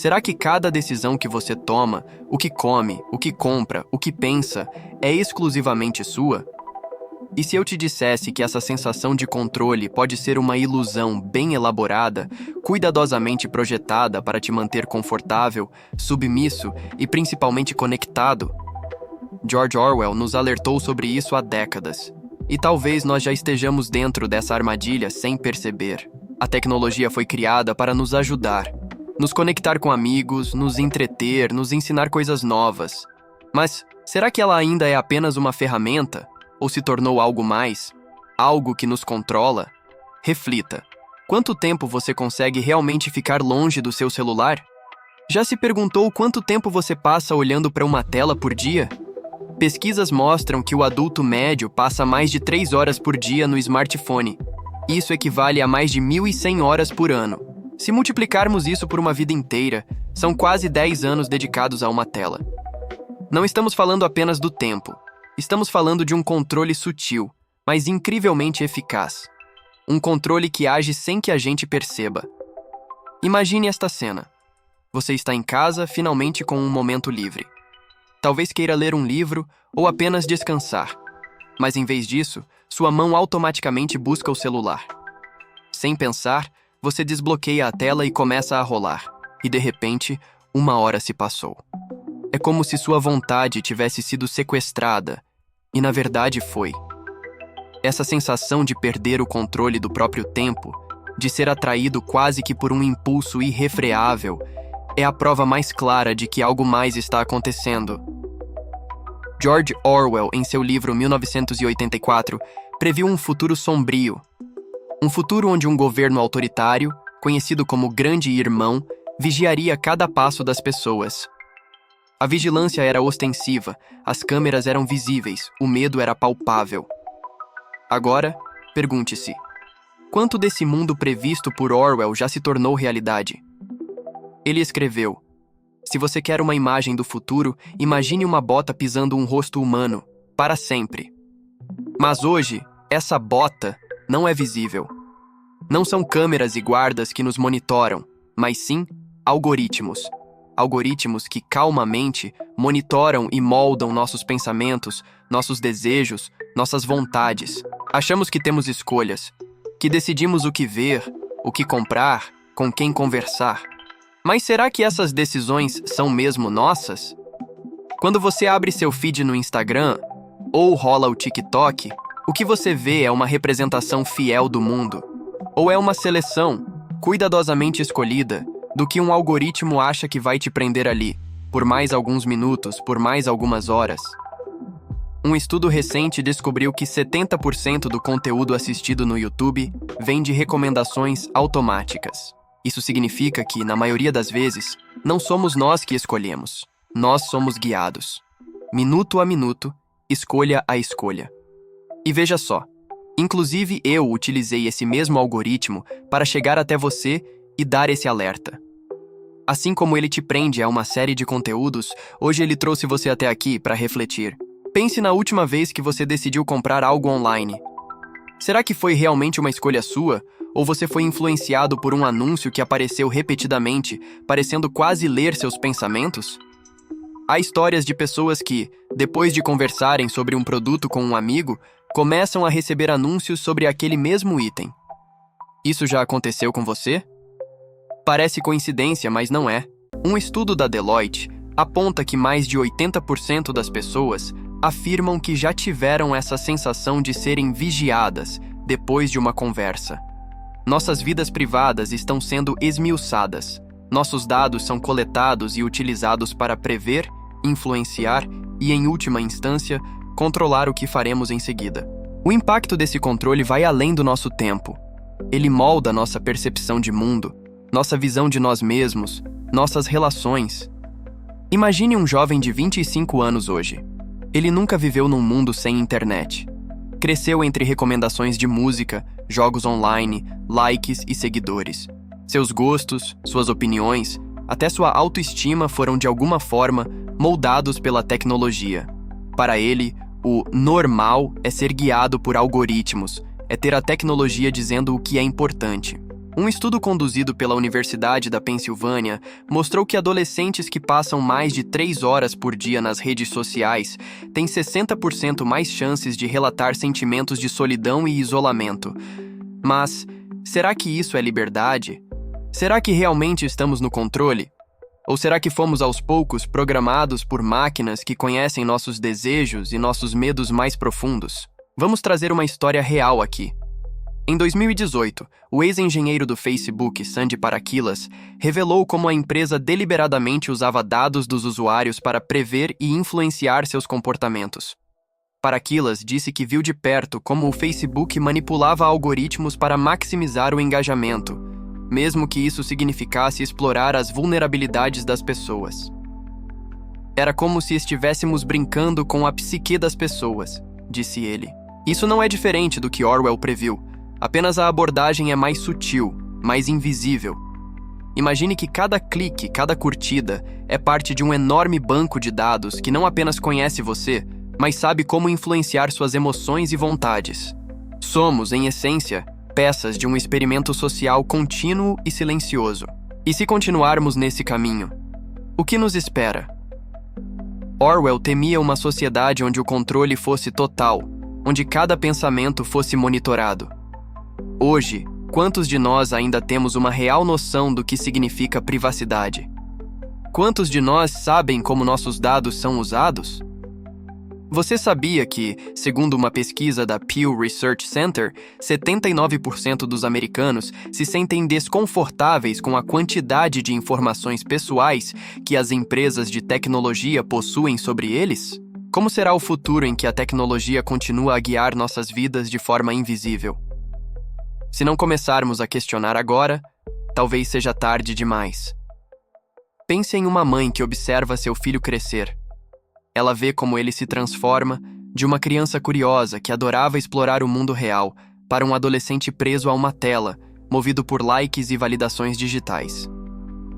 Será que cada decisão que você toma, o que come, o que compra, o que pensa, é exclusivamente sua? E se eu te dissesse que essa sensação de controle pode ser uma ilusão bem elaborada, cuidadosamente projetada para te manter confortável, submisso e principalmente conectado? George Orwell nos alertou sobre isso há décadas. E talvez nós já estejamos dentro dessa armadilha sem perceber. A tecnologia foi criada para nos ajudar, nos conectar com amigos, nos entreter, nos ensinar coisas novas. Mas será que ela ainda é apenas uma ferramenta? Ou se tornou algo mais? Algo que nos controla? Reflita. Quanto tempo você consegue realmente ficar longe do seu celular? Já se perguntou quanto tempo você passa olhando para uma tela por dia? Pesquisas mostram que o adulto médio passa mais de 3 horas por dia no smartphone. Isso equivale a mais de 1.100 horas por ano. Se multiplicarmos isso por uma vida inteira, são quase 10 anos dedicados a uma tela. Não estamos falando apenas do tempo. Estamos falando de um controle sutil, mas incrivelmente eficaz. Um controle que age sem que a gente perceba. Imagine esta cena. Você está em casa, finalmente com um momento livre. Talvez queira ler um livro ou apenas descansar. Mas em vez disso, sua mão automaticamente busca o celular. Sem pensar, você desbloqueia a tela e começa a rolar. E de repente, 1 hora se passou. É como se sua vontade tivesse sido sequestrada. E na verdade foi. Essa sensação de perder o controle do próprio tempo, de ser atraído quase que por um impulso irrefreável, é a prova mais clara de que algo mais está acontecendo. George Orwell, em seu livro 1984, previu um futuro sombrio. Um futuro onde um governo autoritário, conhecido como Grande Irmão, vigiaria cada passo das pessoas. A vigilância era ostensiva, as câmeras eram visíveis, o medo era palpável. Agora, pergunte-se: quanto desse mundo previsto por Orwell já se tornou realidade? Ele escreveu: se você quer uma imagem do futuro, imagine uma bota pisando um rosto humano, para sempre. Mas hoje, essa bota não é visível. Não são câmeras e guardas que nos monitoram, mas sim algoritmos. Algoritmos que calmamente monitoram e moldam nossos pensamentos, nossos desejos, nossas vontades. Achamos que temos escolhas, que decidimos o que ver, o que comprar, com quem conversar. Mas será que essas decisões são mesmo nossas? Quando você abre seu feed no Instagram ou rola o TikTok, o que você vê é uma representação fiel do mundo? Ou é uma seleção, cuidadosamente escolhida, do que um algoritmo acha que vai te prender ali, por mais alguns minutos, por mais algumas horas? Um estudo recente descobriu que 70% do conteúdo assistido no YouTube vem de recomendações automáticas. Isso significa que, na maioria das vezes, não somos nós que escolhemos. Nós somos guiados. Minuto a minuto, escolha a escolha. E veja só, inclusive eu utilizei esse mesmo algoritmo para chegar até você e dar esse alerta. Assim como ele te prende a uma série de conteúdos, hoje ele trouxe você até aqui para refletir. Pense na última vez que você decidiu comprar algo online. Será que foi realmente uma escolha sua? Ou você foi influenciado por um anúncio que apareceu repetidamente, parecendo quase ler seus pensamentos? Há histórias de pessoas que, depois de conversarem sobre um produto com um amigo, começam a receber anúncios sobre aquele mesmo item. Isso já aconteceu com você? Parece coincidência, mas não é. Um estudo da Deloitte aponta que mais de 80% das pessoas afirmam que já tiveram essa sensação de serem vigiadas depois de uma conversa. Nossas vidas privadas estão sendo esmiuçadas. Nossos dados são coletados e utilizados para prever, influenciar e, em última instância, controlar o que faremos em seguida. O impacto desse controle vai além do nosso tempo. Ele molda nossa percepção de mundo, nossa visão de nós mesmos, nossas relações. Imagine um jovem de 25 anos hoje. Ele nunca viveu num mundo sem internet. Cresceu entre recomendações de música, jogos online, likes e seguidores. Seus gostos, suas opiniões, até sua autoestima foram de alguma forma moldados pela tecnologia. Para ele, o normal é ser guiado por algoritmos, é ter a tecnologia dizendo o que é importante. Um estudo conduzido pela Universidade da Pensilvânia mostrou que adolescentes que passam mais de 3 horas por dia nas redes sociais têm 60% mais chances de relatar sentimentos de solidão e isolamento. Mas, será que isso é liberdade? Será que realmente estamos no controle? Ou será que fomos aos poucos programados por máquinas que conhecem nossos desejos e nossos medos mais profundos? Vamos trazer uma história real aqui. Em 2018, o ex-engenheiro do Facebook, Sandy Paraquilas, revelou como a empresa deliberadamente usava dados dos usuários para prever e influenciar seus comportamentos. Paraquilas disse que viu de perto como o Facebook manipulava algoritmos para maximizar o engajamento, mesmo que isso significasse explorar as vulnerabilidades das pessoas. Era como se estivéssemos brincando com a psique das pessoas, disse ele. Isso não é diferente do que Orwell previu. Apenas a abordagem é mais sutil, mais invisível. Imagine que cada clique, cada curtida, é parte de um enorme banco de dados que não apenas conhece você, mas sabe como influenciar suas emoções e vontades. Somos, em essência, peças de um experimento social contínuo e silencioso. E se continuarmos nesse caminho, o que nos espera? Orwell temia uma sociedade onde o controle fosse total, onde cada pensamento fosse monitorado. Hoje, quantos de nós ainda temos uma real noção do que significa privacidade? Quantos de nós sabem como nossos dados são usados? Você sabia que, segundo uma pesquisa da Pew Research Center, 79% dos americanos se sentem desconfortáveis com a quantidade de informações pessoais que as empresas de tecnologia possuem sobre eles? Como será o futuro em que a tecnologia continua a guiar nossas vidas de forma invisível? Se não começarmos a questionar agora, talvez seja tarde demais. Pense em uma mãe que observa seu filho crescer. Ela vê como ele se transforma de uma criança curiosa que adorava explorar o mundo real para um adolescente preso a uma tela, movido por likes e validações digitais.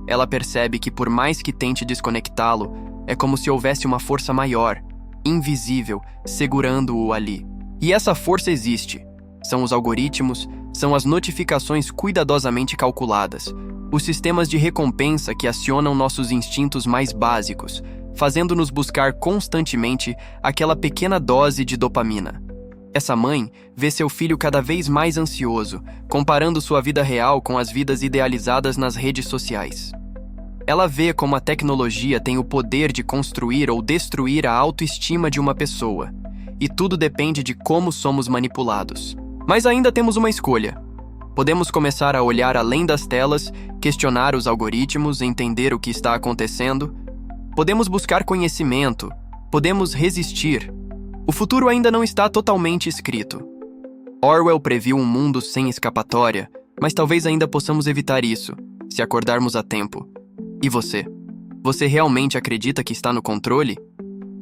Ela percebe que, por mais que tente desconectá-lo, é como se houvesse uma força maior, invisível, segurando-o ali. E essa força existe. São os algoritmos, são as notificações cuidadosamente calculadas, os sistemas de recompensa que acionam nossos instintos mais básicos, fazendo-nos buscar constantemente aquela pequena dose de dopamina. Essa mãe vê seu filho cada vez mais ansioso, comparando sua vida real com as vidas idealizadas nas redes sociais. Ela vê como a tecnologia tem o poder de construir ou destruir a autoestima de uma pessoa, e tudo depende de como somos manipulados. Mas ainda temos uma escolha. Podemos começar a olhar além das telas, questionar os algoritmos, entender o que está acontecendo. Podemos buscar conhecimento. Podemos resistir. O futuro ainda não está totalmente escrito. Orwell previu um mundo sem escapatória, mas talvez ainda possamos evitar isso, se acordarmos a tempo. E você? Você realmente acredita que está no controle?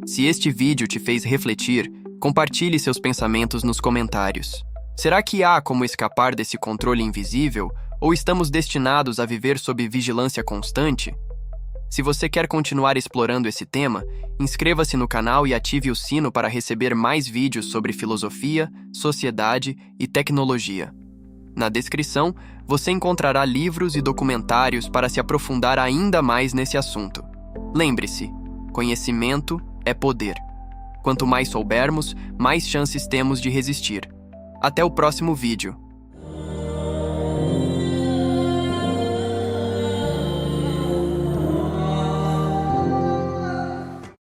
Se este vídeo te fez refletir, compartilhe seus pensamentos nos comentários. Será que há como escapar desse controle invisível, ou estamos destinados a viver sob vigilância constante? Se você quer continuar explorando esse tema, inscreva-se no canal e ative o sino para receber mais vídeos sobre filosofia, sociedade e tecnologia. Na descrição, você encontrará livros e documentários para se aprofundar ainda mais nesse assunto. Lembre-se, conhecimento é poder. Quanto mais soubermos, mais chances temos de resistir. Até o próximo vídeo.